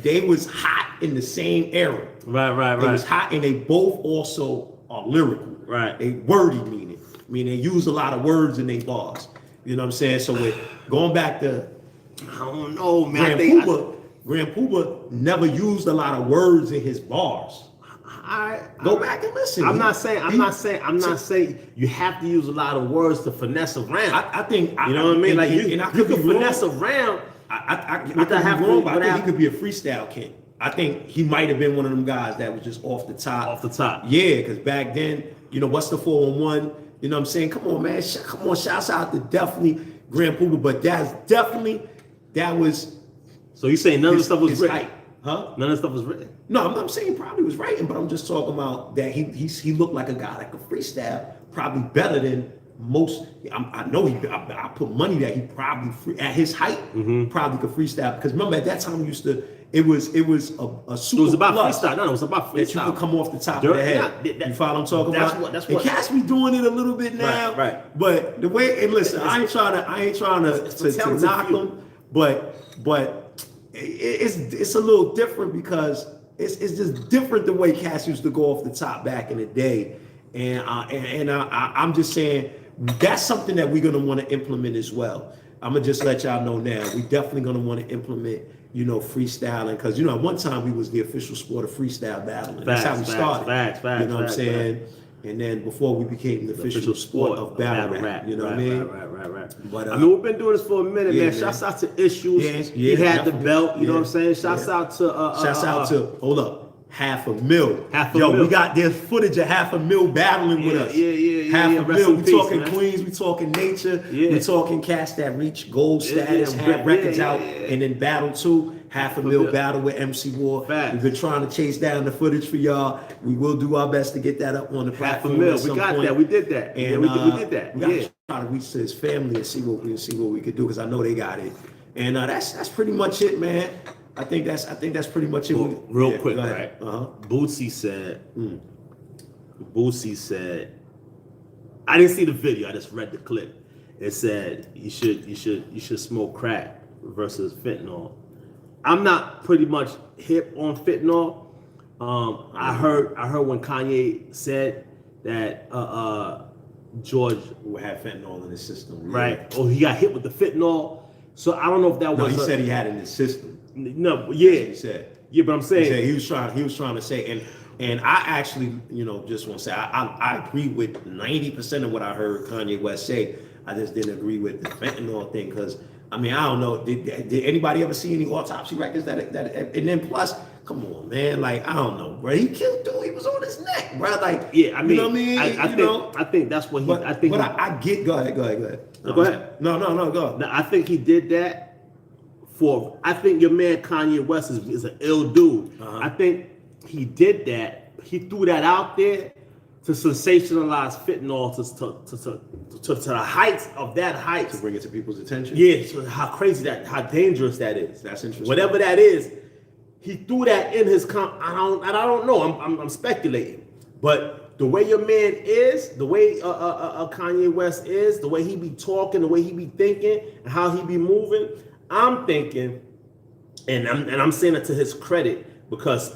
They was hot in the same era. Right. They was hot, and they both also are lyrical. Right. They wordy meaning. I mean, they use a lot of words in their bars. You know what I'm saying? So with going back to, I don't know, man. Grand Pooba never used a lot of words in his bars. Go back and listen. I'm not saying you have to use a lot of words to finesse around. I think you know what I mean. Like you can finesse around. I could be wrong, but I think he could be a freestyle king. I think he might have been one of them guys that was just off the top. Yeah, because back then, what's the 411? You know what I'm saying? Come on, man. Shouts out to definitely Grand Pooba, but that was. So you saying none of the stuff was written? Huh? None of the stuff was written. No, I'm saying he probably was writing, but I'm just talking about that he looked like a guy that could freestyle probably better than most. I know I put money that he probably at his height probably could freestyle, because remember at that time it was a super. It was about plus freestyle. No, it was about freestyle. That you could come off the top of the head. You follow what I'm talking about? That's what. And Cass be doing it a little bit now. Right. But the way, and listen, I ain't trying to knock him, but it's a little different, because it's just different the way Cass used to go off the top back in the day, and I'm just saying that's something that we're gonna want to implement as well. I'm gonna just let y'all know now. We definitely gonna want to implement, freestyling, because at one time we was the official sport of freestyle battling. That's how we started. Facts. You know what I'm saying? And then before we became the official sport of battle rap, you know what I mean? Right. But I mean, we've been doing this for a minute, man. Shouts out to Issues. He had the belt, you know what I'm saying? Shouts out to hold up. $500,000. We got this footage of $500,000 battling with us. $500,000. We talking Queens, we talking Nature, we talking cats that reach gold status, have records out, and then battle too. $500,000 battle with MC War. We've been trying to chase down the footage for y'all. We will do our best to get that up on the platform. $500,000. We got that. We did that. And we did that. We got to try to reach to his family and see what we could do, because I know they got it. And that's pretty much it, man. I think that's pretty much it. Real quick, right? Bootsy said, I didn't see the video. I just read the clip. It said you should smoke crack versus fentanyl. I'm not pretty much hip on fentanyl. I heard when Kanye said that George, Who had fentanyl in his system. Yeah. right? Oh, he got hit with the fentanyl. So I don't know if that No, was. he said he had it in his system. No, That's what yeah, he said. yeah, but I'm He saying said he was trying to say, and I actually, just want to say I agree with 90% of what I heard Kanye West say. I just didn't agree with the fentanyl thing because I don't know. Did anybody ever see any autopsy records that and then plus, come on, man, like I don't know, bro. He killed dude. He was on his neck, bro. Like yeah, I mean, you know what I mean? I think that's what he. But I think. I get. Go ahead. Go ahead. No, go. Now, I think he did that for. I think your man Kanye West is an ill dude. I think he did that. He threw that out there to sensationalize fentanyl to the heights of that height. To bring it to people's attention. Yeah, so how crazy how dangerous that is. That's interesting. Whatever that is, he threw that in his I don't know. I'm speculating, but the way your man is, the way Kanye West is, the way he be talking, the way he be thinking, and how he be moving, I'm thinking, and I'm saying it to his credit because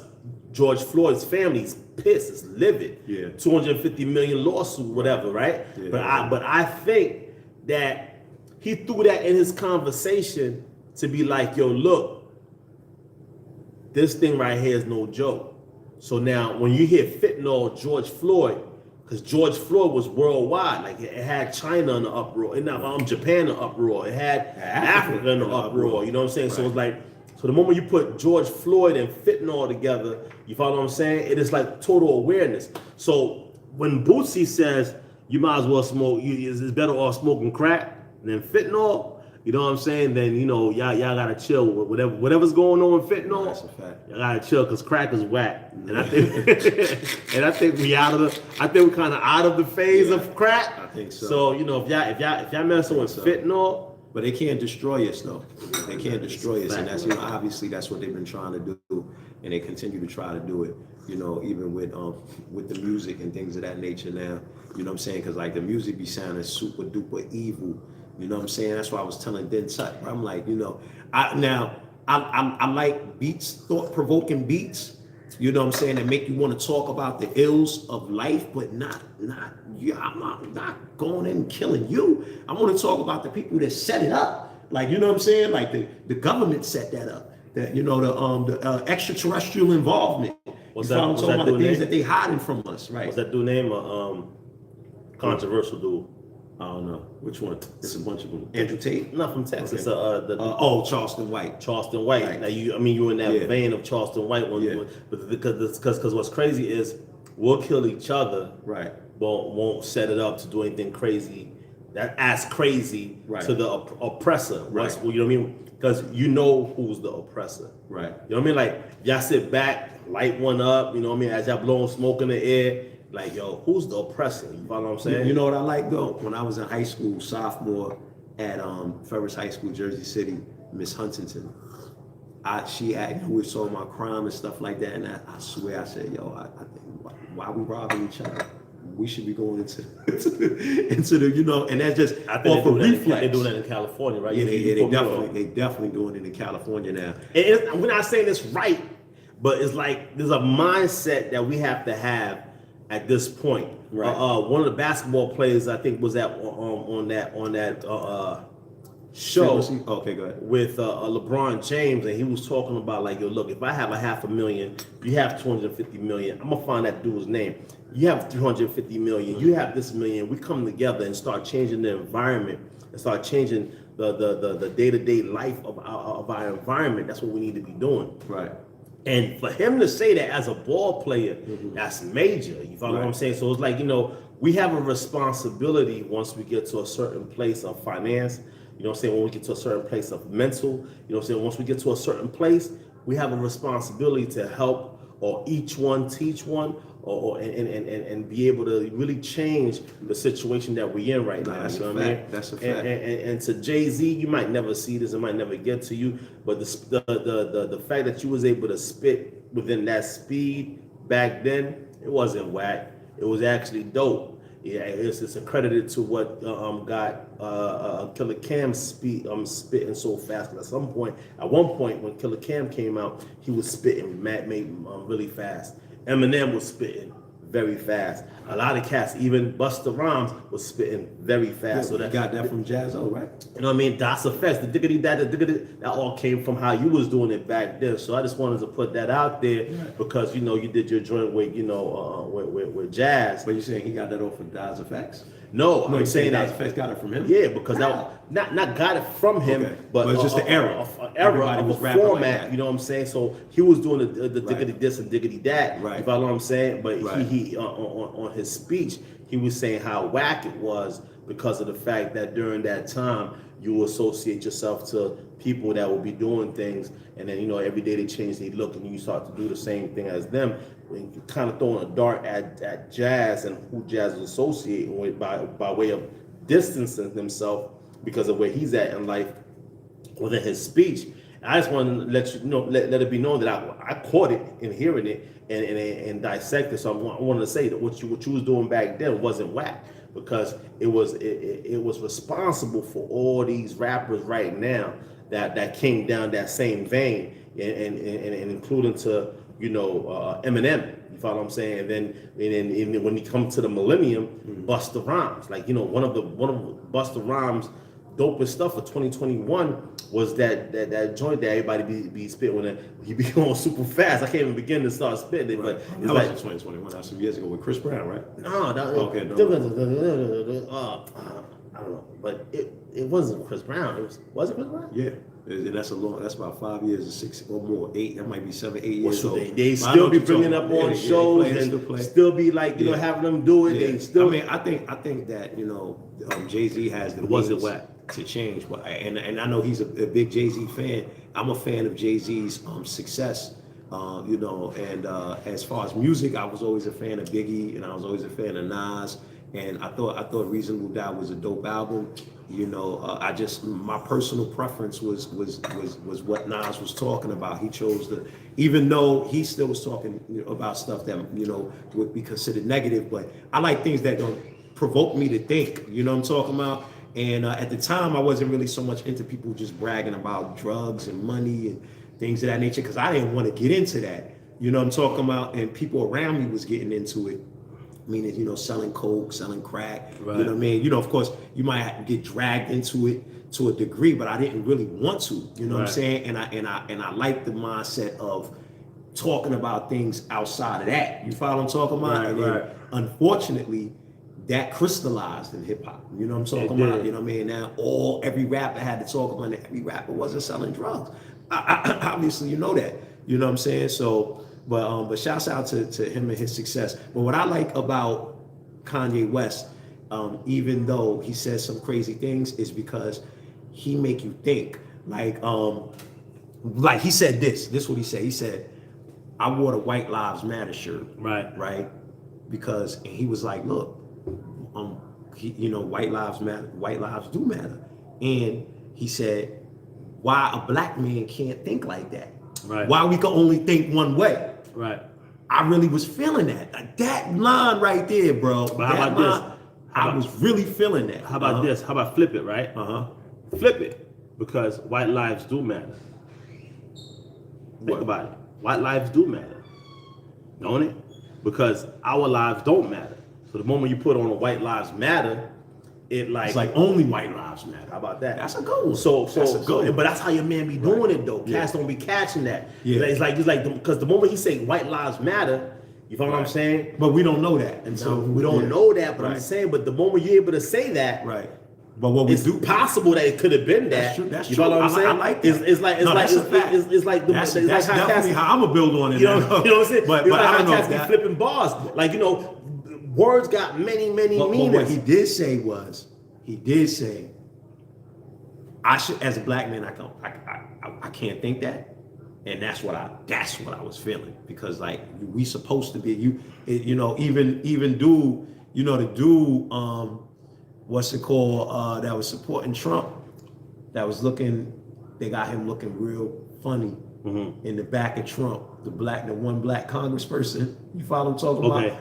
George Floyd's family's pissed, is livid. Yeah. 250 million lawsuit, whatever, right? Yeah. But I think that he threw that in his conversation to be like, yo, look, this thing right here is no joke. So now when you hear fentanyl, George Floyd, because George Floyd was worldwide, like it had China in the uproar, and Japan in the uproar, it had Africa in the uproar, you know what I'm saying? Right. So it's like, so the moment you put George Floyd and fentanyl together, you follow what I'm saying? It is like total awareness. So when Bootsy says you might as well smoke, it's better off smoking crack than fentanyl, you know what I'm saying? Then y'all gotta chill with whatever's going on with fentanyl. That's a fact. Y'all gotta chill because crack is whack, and I think we kind of out of the phase of crack. I think so. So if y'all messing with fentanyl. But they can't destroy us though. They can't destroy us, and that's obviously that's what they've been trying to do, and they continue to try to do it. Even with the music and things of that nature now. You know what I'm saying? Because like the music be sounding super duper evil. You know what I'm saying? That's why I was telling Den Tut. I'm like, I like beats, thought-provoking beats. You know what I'm saying? That make you want to talk about the ills of life, but not I'm not going in and killing you. I want to talk about the people that set it up. Like, you know what I'm saying? Like the government set that up. That the extraterrestrial involvement. What's I'm talking about the things name? that they hiding from us, right? What's that dude name? Controversial dude. I don't know which one. It's a bunch of them. Andrew Tate, not from Texas. Okay. Charleston White. Charleston White. Right. Now you're in that vein of Charleston White one. Yeah. But because what's crazy is we'll kill each other. Right. Won't set it up to do anything crazy. That's crazy to the oppressor. Right. You know what I mean? Because you know who's the oppressor. Right. You know what I mean? Like y'all sit back, light one up. You know what I mean? As y'all blowing smoke in the air. Like, yo, who's the oppressor? You follow what I'm saying? You know what I like though? When I was in high school, sophomore at Ferris High School, Jersey City, Miss Huntington, she had, we were talking about crime and stuff like that, and I swear I said, yo, I think why we robbing each other? We should be going into the, and that's just off of reflex. They're doing that in California, right? Yeah, they definitely doing it in California now. And we're not saying it's right, but it's like there's a mindset that we have to have at this point. Right. One of the basketball players I think was on that show. Okay, go ahead. With LeBron James, and he was talking about like, yo, look, if I have $500,000, you have 250 million. I'm gonna find that dude's name. You have 350 million. You have this million. We come together and start changing the environment and start changing the day-to-day life of our environment. That's what we need to be doing. Right. And for him to say that as a ball player, that's major. You follow what I'm saying? So it's like, we have a responsibility once we get to a certain place of finance, you know what I'm saying? When we get to a certain place of mental, you know what I'm saying? Once we get to a certain place, we have a responsibility to help or each one teach one and be able to really change the situation that we're in right now. That's you know a what I mean? fact. That's a fact. And to Jay-Z, you might never see this, it might never get to you, but the fact that you was able to spit within that speed back then, it wasn't whack. It was actually dope. Yeah, it's accredited to what got Killer Cam spitting so fast. 'Cause at one point when Killer Cam came out, he was spitting really fast. Eminem was spitting very fast. A lot of cats, even Busta Rhymes, was spitting very fast. So that got that from Jazzo, right? You know what I mean? Das effects, the diggity that all came from how you was doing it back then. So I just wanted to put that out there because you did your joint with with Jazz. But you saying he got that off of Das Effects? No, I'm saying Das that Effects got it from him. yeah, because that not got it from him, Okay. but it's just the era. Everybody of was a rapping like format. that. You know what I'm saying? So he was doing the Right. diggity this and diggity that. Right. You follow what I'm saying? But Right. he on his speech, he was saying how whack it was because of the fact that during that time you associate yourself to people that will be doing things, and then every day they change their look, and you start to do the same thing as them. And you kind of throwing a dart at Jazz and who Jazz is associating with by way of distancing himself because of where he's at in life within his speech. I just want to let you know, let it be known that I caught it in hearing it and dissect it. So I wanted to say that what you was doing back then wasn't whack, because it was responsible for all these rappers right now that came down that same vein, and including to Eminem. You follow what I'm saying? And then when you come to the millennium, Busta Rhymes, like one of Busta Rhymes' dopest stuff for 2021 was that joint that everybody be spitting when he be going super fast. I can't even begin to start spitting it, but it's that like was in 2021. That was some years ago with Chris Brown, right? no, that Okay, no. I don't know, but it wasn't Chris Brown. Was it Chris Brown? Yeah. And that's about 5 years or 6 or more, 8. That might be 7, 8 years So old. they But I know still what be you're bringing talking up about. on Yeah, shows they and still play. still be like Yeah. having them do it. Yeah. They still. I mean, I think that Jay-Z has the wasn't means whack. to change, but and I know he's a big Jay-Z fan. I'm a fan of Jay-Z's success. And as far as music, I was always a fan of Biggie, and I was always a fan of Nas. And I thought Reasonable Doubt was a dope album. My personal preference was what Nas was talking about. He chose even though he still was talking about stuff that would be considered negative, but I like things that don't provoke me to think. You know what I'm talking about? And at the time, I wasn't really so much into people just bragging about drugs and money and things of that nature, because I didn't want to get into that. You know what I'm talking about? And people around me was getting into it. Meaning, selling coke, selling crack. Right. You know what I mean? Of course, you might have to get dragged into it to a degree, but I didn't really want to. You know what I'm saying? And I like the mindset of talking about things outside of that. You follow what I'm talking about? Right, and then, right. Unfortunately, that crystallized in hip hop. You know what I'm talking about? You know what I mean? Now every rapper had to talk about it. Every rapper wasn't selling drugs. Obviously, you know that. You know what I'm saying? So. But shouts out to him and his success. But what I like about Kanye West, even though he says some crazy things, is because he make you think. Like he said this. This is what he said. He said, "I wore the White Lives Matter shirt." Right. Because and he was like, "Look, white lives matter. White lives do matter." And he said, "Why a black man can't think like that? Right. Why we can only think one way?" Right. I really was feeling that. Like, that line right there, bro. But how about this? I was really feeling that. How about this? How about flip it, right? Flip it. Because white lives do matter. Think about it. White lives do matter. Don't it? Because our lives don't matter. So the moment you put on a white lives matter, it's like only white lives matter. How about that? That's a good one. So That's a good one. but that's how your man be doing it though. Cats don't be catching that. Yeah. It's like because the moment he say white lives matter, you follow what I'm saying? But we don't know that. And so we don't know that, but I'm saying, but the moment you're able to say that, right. But what we it's do possible that it could have been that. That's true. That's you true. follow what I'm saying? I like that. It's like that's definitely how I'm gonna build on it. You know what I'm saying? But it's like I don't how know cats be flipping bars. Like words got many meanings. But what he did say was, I should, as a black man, I can't think that, and that's what I was feeling, because like we supposed to be even dude, the dude what's it called that was supporting Trump, that was they got him looking real funny in the back of Trump, the one black congressperson. You follow what I'm talking about,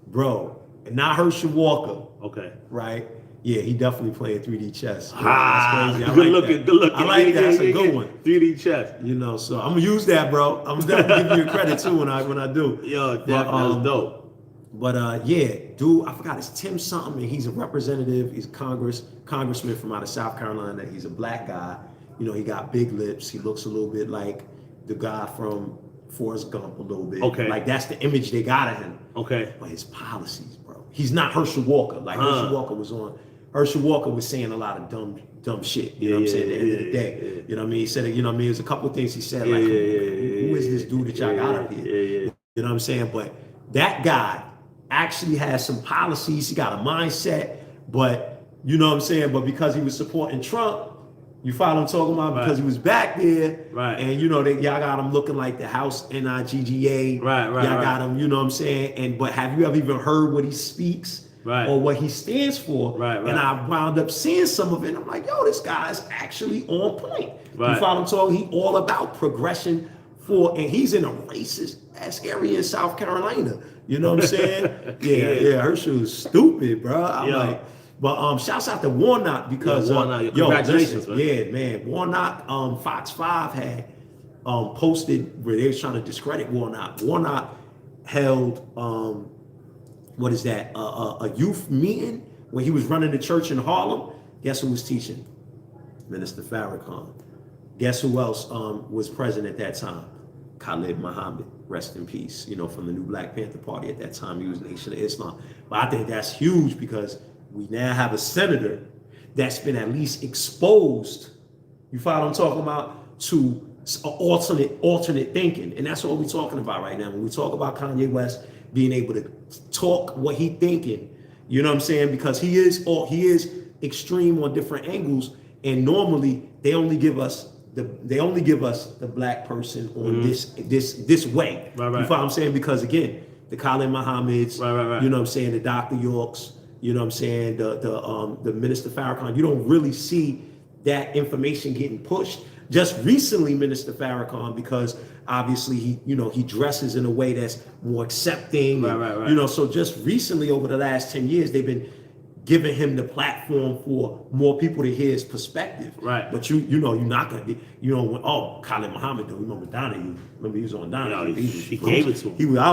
bro? and not Herschel Walker, Okay. right? Yeah, he definitely playing 3D chess. Ah, That's crazy. I good like looking, that. good looking. I like that. That's a good one. 3D chess. You know, so I'm gonna use that, bro. I'm definitely giving you credit too when I do. Yo, But, that's dope. But yeah, dude, I forgot, it's Tim something, and he's a representative. He's congressman from out of South Carolina. He's a black guy. You know, he got big lips. He looks a little bit like the guy from Forrest Gump a little bit. Okay. Like that's the image they got of him. Okay. But his policies, bro. He's not Herschel Walker. Like Herschel Walker was saying a lot of dumb shit. You know what I'm saying? At the end of the day. You know what I mean? He said, you know what I mean? There's a couple of things he said, like, who is this dude that y'all got up here? You know what I'm saying? But that guy actually has some policies. He got a mindset, but you know what I'm saying? But because he was supporting Trump, you follow what I'm talking about? Because he was back there, and you know y'all got him looking like the House NIGGA. Y'all got him, you know what I'm saying? But have you ever even heard what he speaks or what he stands for? And I wound up seeing some of it, and I'm like, yo, this guy is actually on point. You follow what I'm talking? He all about progression and he's in a racist ass area in South Carolina. You know what I'm saying? yeah. Herschel is stupid, bro. I'm like, but shouts out to Warnock because congratulations, listen, man. Warnock, Fox 5 had posted where they was trying to discredit Warnock. Warnock held a youth meeting when he was running the church in Harlem. Guess who was teaching? Minister Farrakhan. Guess who else was present at that time? Khalid Muhammad, rest in peace, you know, from the new Black Panther Party at that time. He was Nation of Islam. But I think that's huge because we now have a senator that's been at least exposed, you follow what I'm talking about, to alternate thinking. And that's what we're talking about right now. When we talk about Kanye West being able to talk what he thinking, you know what I'm saying? Because he is extreme on different angles, and normally they only give us the black person on this way. You follow what I'm saying? Because again, the Khalid Muhammad's, you know what I'm saying, the Dr. Yorks, you know what I'm saying, the Minister Farrakhan, you don't really see that information getting pushed. Just recently, Minister Farrakhan, because obviously he dresses in a way that's more accepting. You know, so just recently over the last 10 years, they've been giving him the platform for more people to hear his perspective. But you're not gonna be, Khalid Muhammad, though, remember Donahue? Remember he was on Donahue. He gave it to him. He was out.